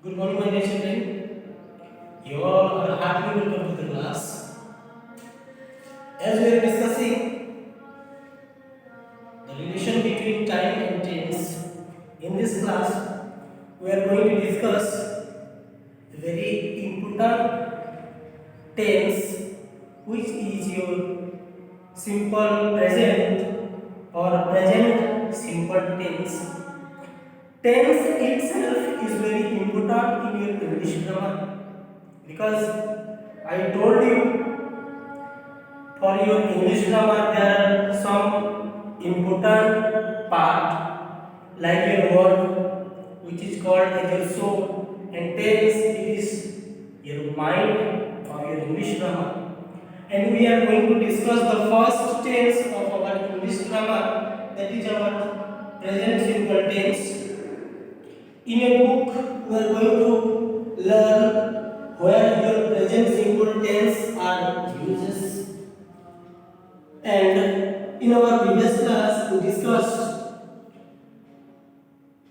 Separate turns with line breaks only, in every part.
Good morning, my dear children. You all are heartily welcome to the class. As we are discussing the relation between time and tense, in this class, we are going to discuss a very important tense, which is your simple present or present simple tense. Tense itself is very important in your English grammar because I told you for your English grammar there are some important part like your verb which is called as your soul, and tense it is your mind of your English grammar, and we are going to discuss the first tense of our English grammar, that is our present simple tense. In a book, we are going to learn where your present simple tense are uses. And in our previous class, we discussed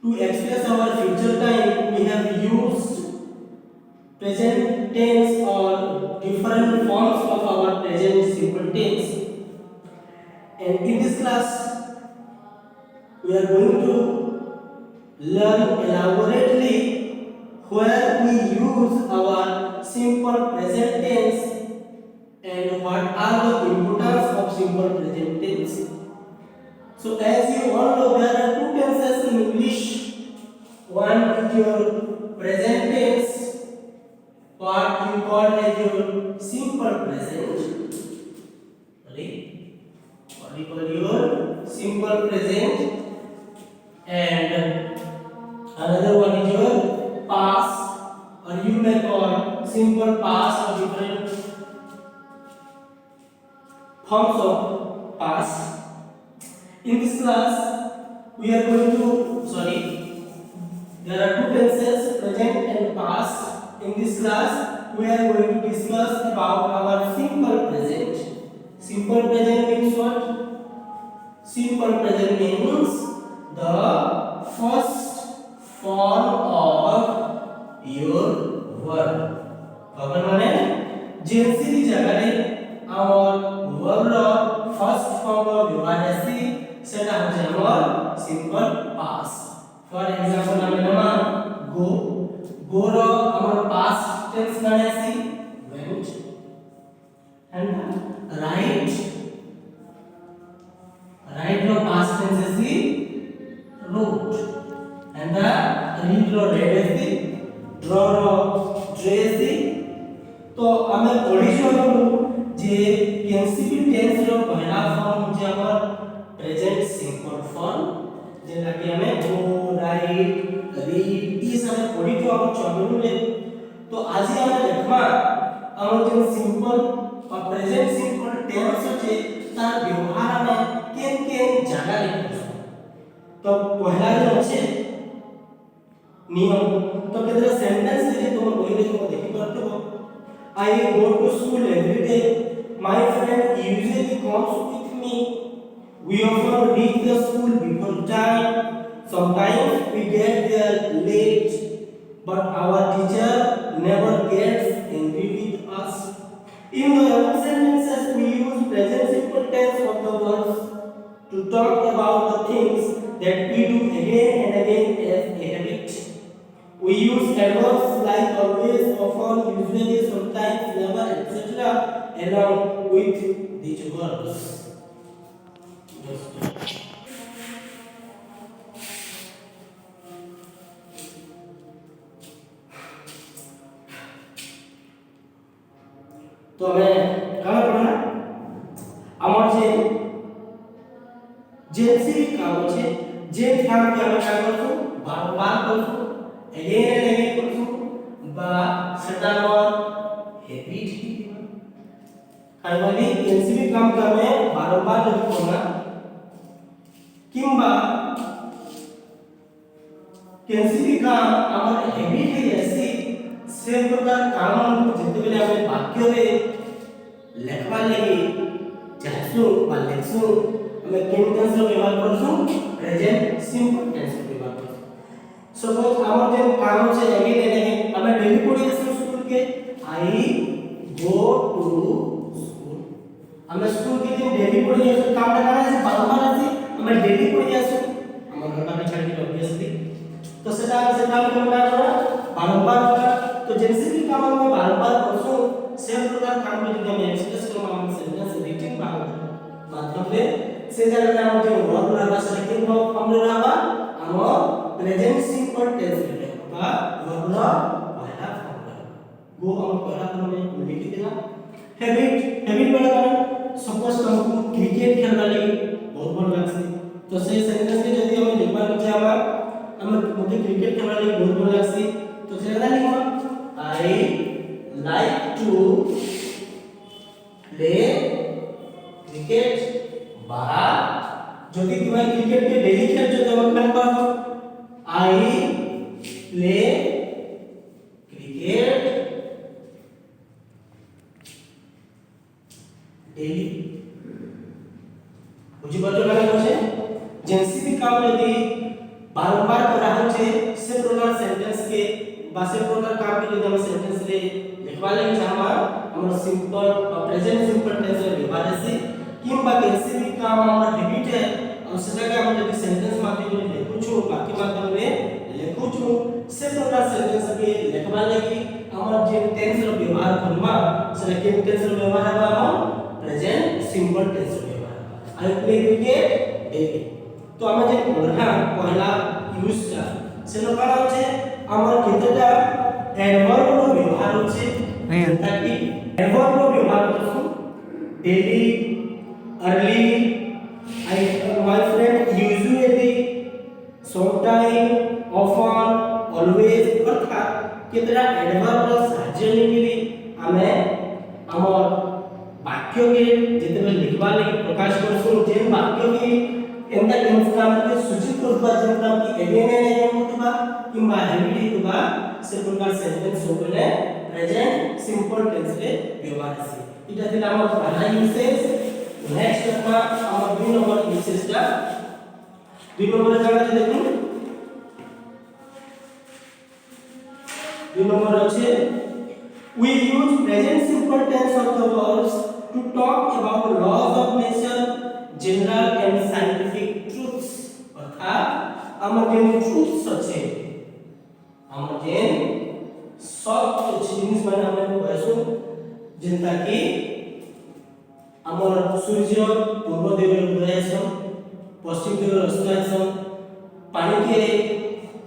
to express our future time, we have used present tense or different forms of our present simple tense. And in this class, we are going to learn elaborately where we use our simple present tense and what are the importance of simple present tense. So as you all know, there are two tenses in English. One is your present tense, what you call as your simple present. Sorry, what you call your simple present, and another one is your past, or you may call simple past or different forms of past. In this class, we are going to, there are two tenses, present and past. In this class, we are going to discuss about our simple present. Simple present means what? Simple present means the first form of your verb. Verb মানে যেনসির জায়গায় আমার verb first form of ব্যবহার আছে সেটা হচ্ছে আমার simple past. For example, আমি নাম go, go র আমার past tense মানে আছে went, and write, write র past tense আছে wrote, and the read ର read আছে, draw ର drew আছে. तो ଆମେ ପଢିଛୁ जे केसीपी टेंस रो पहला फॉर्म जे हमर प्रेजेंट सिंपल फॉर्म, जेना कि हमें गो, राइट, रीड ई सब पढ़ी तो हम चलनु ले. तो आज हम देखबा हमर जे सिंपल और प्रेजेंट सिंपल टेंस छे तार व्यवहार में केन केन जगह लिखो. तो पहला जे আছে नियम, तो केतरा सेंटेंस जे तुम बही रे तुम देखि परतो. I go to school every day. My friend usually comes with me. We often reach the school before time. Sometimes we get there late, but our teacher never gets angry with us. In the above sentences, we use present simple tense of the verbs to talk about the things that we do again and again as a habit. We use adverbs like always, often, usually, sometimes, never, etc. along with these verbs. तो हमें कहाँ पढ़ना আমার जे काम છે જે કામ કે આપણે કામ કરશું બારંબાર કરશું again and again করছো বা সেটা আমার হ্যাবিট খালি এনসিবি কাম কামে বারবার লিখব না, কিংবা এনসিবি কাম আমার হ্যাবিট হয়ে আছে সে প্রকার কাম যেতেবেলে আমি বাক্যরে লেখবার লাগি চাহছু বা লেখছু আমি কেন টেন্স ব্যবহার করছু প্রেজেন্ট সিম্পল টেন্স ব্যবহার করছু. Suppose our काम again and again I go to school. हमें स्कूल के दिन डेली पढ़ी जासु काम टा काना से बारंबार आसी हमें डेली पढ़ी जासु हमर घर का छाड़ी के ऑब्वियसली तो सेटा के बारंबार होगा तो जैसे भी काम हम बारंबार करसु सेम प्रकार काम में हम एक्सप्रेस करो हम सेंटेंस रीडिंग माध्यम से से जगह हम जो वर्ब रहबा सेटिंग फॉर्म रहबा हम प्रेजेंट सिंपल टेंस रहबा वर्ब रा पहला फॉर्म रहबा वो हम पहला फॉर्म में लिख देना। हैबिट बड़ा कारण सपोज हमको क्रिकेट खेलना लगी बहुत भल लागसी तो से सेंटेंस के यदि हम लिखबा के हम मुझे क्रिकेट खेलना लगी बहुत भल लागसी तो से कहना लिखबा आई like to play cricket বা যদি তুমি ক্রিকেট কে ডেইলি খেলছো তবে কেন পাবো I play cricket daily বুঝি পারছো কেন বলছে যেনসি भी काम यदि बारंबार करा होचे से प्रकार सेंटेंस के बा से प्रकार काम के यदि हम सेंटेंस रे लिखवा ले चाहबा हमर सिंपल और प्रेजेंट सिंपल टेंस रे व्यवहार से किंबा कैसे भी काम हमर हैबिट है और सेटा के हम यदि सेंटेंस माध्यम रे लिखु छु वाक्य माध्यम रे लिखु छु से प्रकार सेंटेंस के लिखवा लेगी हमर जे टेंस रो व्यवहार करबा से के टेंस रो व्यवहार है हम प्रेजेंट सिंपल टेंस रो व्यवहार आई प्ले क्रिकेट डेली तो हमें जे पहला यूज ता से लो काना होचे हमर केतेटा एडवर्ब रो व्यवहार होचे ताकि एडवर्ब रो व्यवहार करसु daily early I my friend usually sometime often always अर्थात केतेटा एडवर्ब रो साहाय्य लेकिली हमें हमर वाक्य के जेते लिखबा लागि प्रकाश करसु जे वाक्य के एंदा काम के सूचित करबा जे काम की एगेन एगेन होतबा किंबा हैबिट होतबा से प्रकार सेंटेंस होबले प्रेजेंट सिंपल टेंस रे व्यवहार से इटा दिला हमर पहला यूसेज। नेक्स्ट अपना हमर 2 नंबर यूसेज टा 2 नंबर जागा देखु 2 नंबर আছে we use present simple tense of the verbs to talk about the laws of nature general and scientific truths अर्थात हमर जे ट्रुथ्स আছে हमर जे सब जिनिस माने हम कहसु जेंता कि हमर सूर्य पूर्व दिगरे उदय छ पश्चिम दिगरे अस्त छ पानी के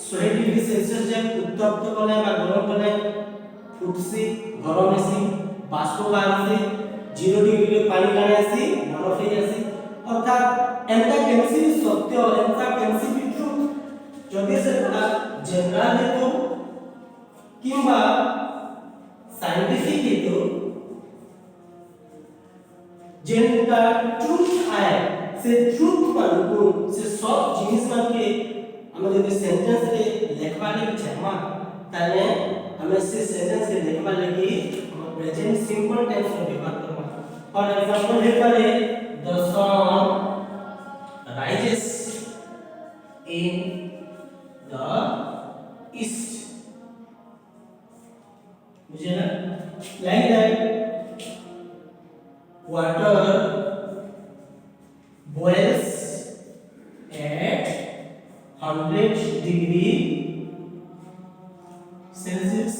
100 डिग्री सेल्सियस जब उत्तप्त कले बा गरम कले फुटसी गरम हेसी बाष्प बाहरसी 0 डिग्री रे पानी काने आसी बरफ हे आसी अर्थात एंता कैंसी सत्य एंता कैंसी भी ट्रुथ जदि से जनरल है तो किंबा साइंटिफिक है तो जेंता ट्रुथ है से ट्रुथ मानकु से सब जिनिस मान के हम जदि सेंटेंस रे लिखवा ले चाहमा ताले हमें से सेंटेंस के लिखवा लगी हम प्रेजेंट सिंपल टेंस रो व्यवहार करबा। फॉर एग्जांपल हे करे the sun rises in the east मुझे ना like that water boils at 100 degree Celsius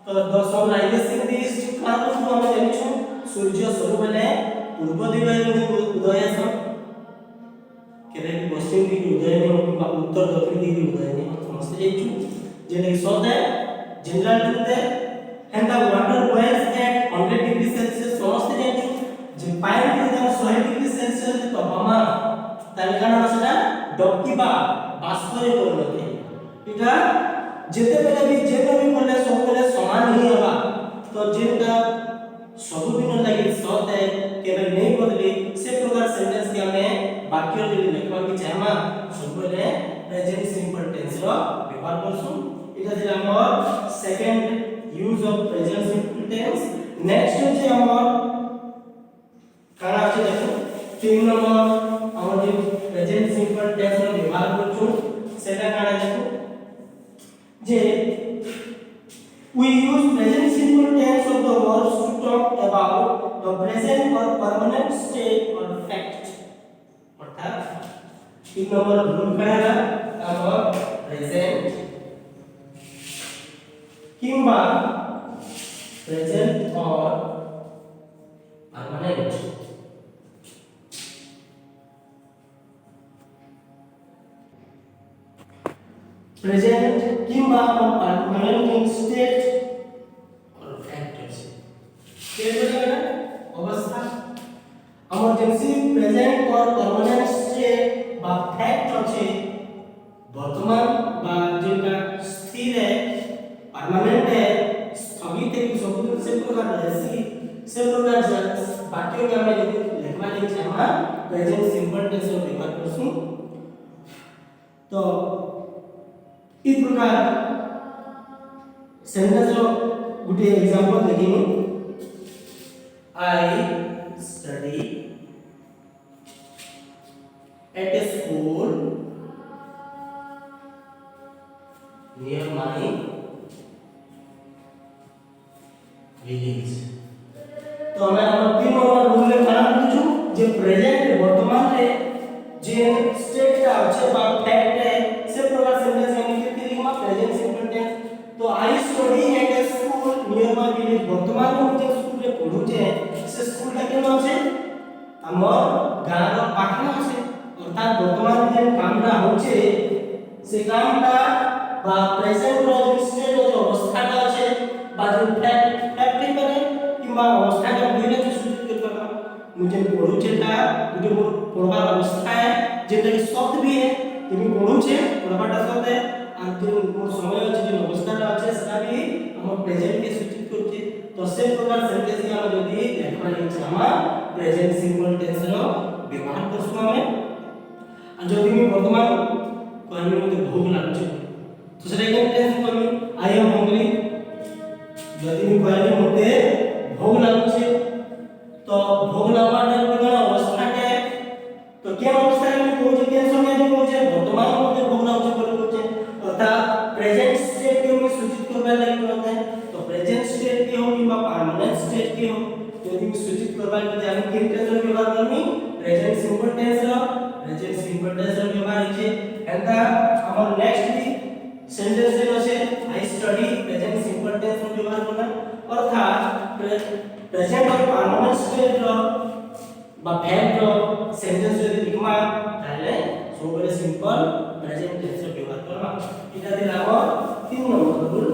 तो the sun rises in the east का तो हम जानिछु सूर्य सबले पूर्व दिगरे उदय छ केरे पश्चिम दिगरे उदय ने किबा उत्तर दक्षिण दिगरे उदय ने समस्त जेछु जेने सो है जनरल ट्रुथ है and the water boils at 100 degree Celsius समस्त जेछु जे पानी के जब 100 डिग्री सेल्सियस तापमान ताले काना सेटा डकिबा बाष्प रे परिणत इटा जेते बेले भी जेनो भी करले सब बेले समान ही हबा तो जेटा सब दिन लागि सत है केवल नहीं बदले से प्रकार सेंटेंस के हमें वाक्य जदि लिखबा के चाहमा सब बेले प्रेजेंट सिंपल टेंस रो व्यवहार करसु इटा दिला हमर second use of present simple tense. Next होचे हमर काना আছে देखो 3 नंबर हमर जे प्रेजेंट सिंपल टेंस रो व्यवहार करछु सेटा काना देखो जे We use present simple tense of the verbs to talk about the present or permanent state or fact. अर्थात 3 नंबर रूल कहेगा अब प्रेजेंट किंबा प्रेजेंट और परमानेंट प्रेजेंट किंबा परमानेंट स्टेट और फैक्ट আছে स्टेट বলে না অবস্থা ইমার্জেন্সি প্রেজেন্ট और परमानेंट स्टेट বা ফ্যাক্ট আছে বর্তমান বা যেটা স্থির है परमानेंट है स्थगित है सब से प्रकार ऐसी से प्रकार वाक्य में हमें लिखना है हम प्रेजेंट सिंपल टेंस में व्यवहार करसु तो इस प्रकार सेंटेंस रो गुटे एग्जांपल देखिनु I study at a school near my village तो हमें हम तीन नंबर रूल में खाना पूछू जे प्रेजेंट वर्तमान रे जे स्टेट का अच्छे बा फैक्ट है से प्रकार सेंटेंस में लिखते लिखमा प्रेजेंट सिंपल टेंस तो I study eight A school near my village वर्तमान में जे स्कूल रे पढू छे से स्कूल का केनो আছে हमर गांव रो पाखना আছে अर्थात वर्तमान जे कामटा होचे से कामटा बा प्रेजेंट रो जे स्टेट जो अवस्थाटा আছে बा जो फैक्ट करे किंबा अवस्थाटा दुइटा जो सूचित करबा मुझे पढू छेटा गुटे मोर पढवार अवस्था है जेटा कि शब्द भी है তুমি পড়ুছে পড়াটা শব্দ है আর जो मोर समय আছে যে অবস্থাটা আছে সেটা भी हम प्रेजेंट के सूचित करছে तो से प्रकार सेंटेंस हम যদি লেখা লিখছে আমরা प्रेजेंट सिंपल टेंस रो व्यवहार करसु हमें আর যদি আমি বর্তমান কইমি মতে ভোগ লাগছে তো সেটা কেন টেন্স কইমি আই এম হাংরি যদি আমি কইমি মতে ভোগ লাগছে তো ভোগ লাগাটার কোন অবস্থাকে তো কেন অবস্থায় আমি কইছি কেন সময় আমি কইছি বর্তমান মতে ভোগ লাগছে বলে কইছে অর্থাৎ প্রেজেন্ট স্টেট के আমি सूचित करबा लागि होता है तो प्रेजेंट स्टेट के हो किंबा परमानेंट स्टेट के हो यदि मैं सूचित करबा लागि আমি কেন टेंस रो व्यवहार करमी प्रेजेंट सिंपल टेंस रो प्रेजेंट सिंपल टेंस रो व्यवहार है एंदा हमर नेक्स्ट भी सेंटेंस रे আছে I study present simple tense रो व्यवहार करना अर्थात प्रेजेंट और परमानेंट स्टेट रो বা ফ্যাক্ট रो सेंटेंस যদি লিখমা তাহলে সবরে সিম্পল প্রেজেন্ট টেন্স रो व्यवहार करबा এটা দিলাম 3 নম্বর রুল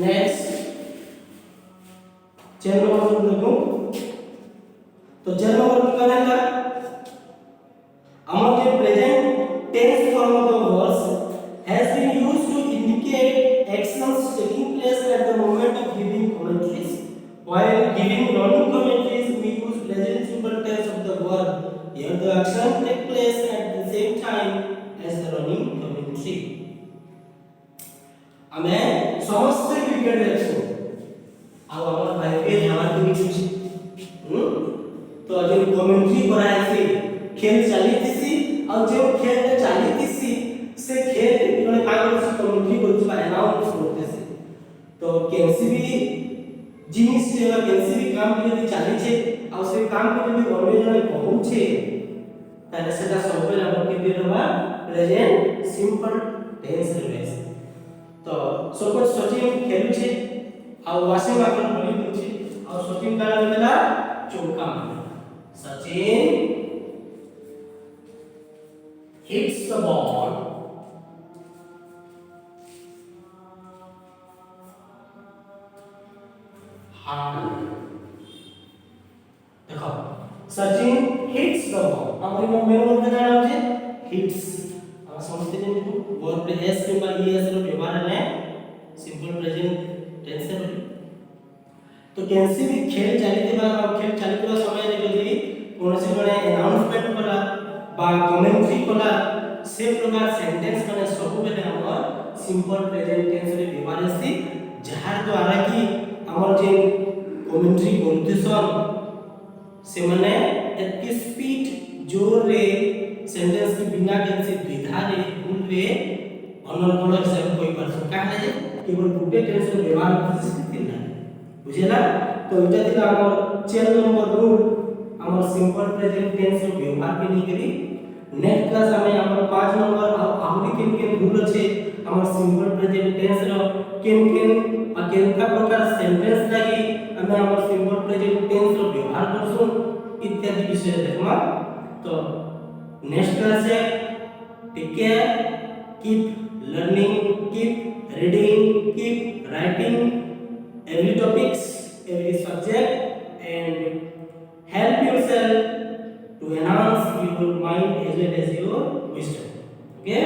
नेक्स्ट 4 নম্বর রুল দেখো तो 4 নম্বর রুল कहला among the present tense form of the words has been used to indicate actions taking place at the moment of giving commentaries. While giving running commentaries, we use present simple tense of the verb. Here the action takes place at the same time as the running commentary. हमें समस्त cricket देखो अब हमार भाई पे हमार team छी तो जो कमेंट्री कराए से खेल चलीतिसी और जो खेल चलीतिसी से खेल इन्होंने काम से कमेंट्री करछि बा अनाउंस करतेছে तो कैसी भी जिनिस से अगर कैसी भी काम यदि चली छे और से काम को यदि अन्य जने कहउछे ताले सेटा सबले हम के देबा प्रेजेंट सिंपल टेंस रे तो सपोज सचिन खेलुछे और वाशिंग मशीन बोली दिछि और सचिन काला देला चौका Sachin hits the ball hard देखो सचिन hits the ball हमरे मेन वर्ड का नाम है hits हम समझते हैं कि वर्ब एस के बाद एस रो व्यवहार है सिंपल प्रेजेंट टेंस है तो कैसे भी खेल चलते बा खेल चलते समय रे यदि कोनसे जने अनाउंसमेंट कला बा कमेंट्री कला से प्रकार सेंटेंस माने सब बेले हमर सिंपल प्रेजेंट टेंस रे व्यवहार अछि जहार द्वारा कि हमर जे कमेंट्री कंडीशन से माने एतकी स्पीड जोर रे सेंटेंस के बिना कैसे द्विधा रे फुल रे अनर्गल हिसाब कोई पर का है केवल गुटे टेंस रो व्यवहार करछि सेति ना बुझेला तो इटा थिला हमर 4 नंबर रूल हमर सिंपल प्रेजेंट टेंस रो व्यवहार के नहीं करी नेक्स्ट क्लास हमें हमर 5 नंबर और आहुरी केन रूल अछि हमर सिंपल प्रेजेंट टेंस रो केन आ केनका प्रकार सेंटेंस लागि हमें हमर सिंपल प्रेजेंट टेंस रो व्यवहार करसु इत्यादि विषय देखमा तो नेक्स्ट क्लास है take care keep learning keep reading keep writing every topics every subject and help yourself to enhance your mind as well as your wisdom okay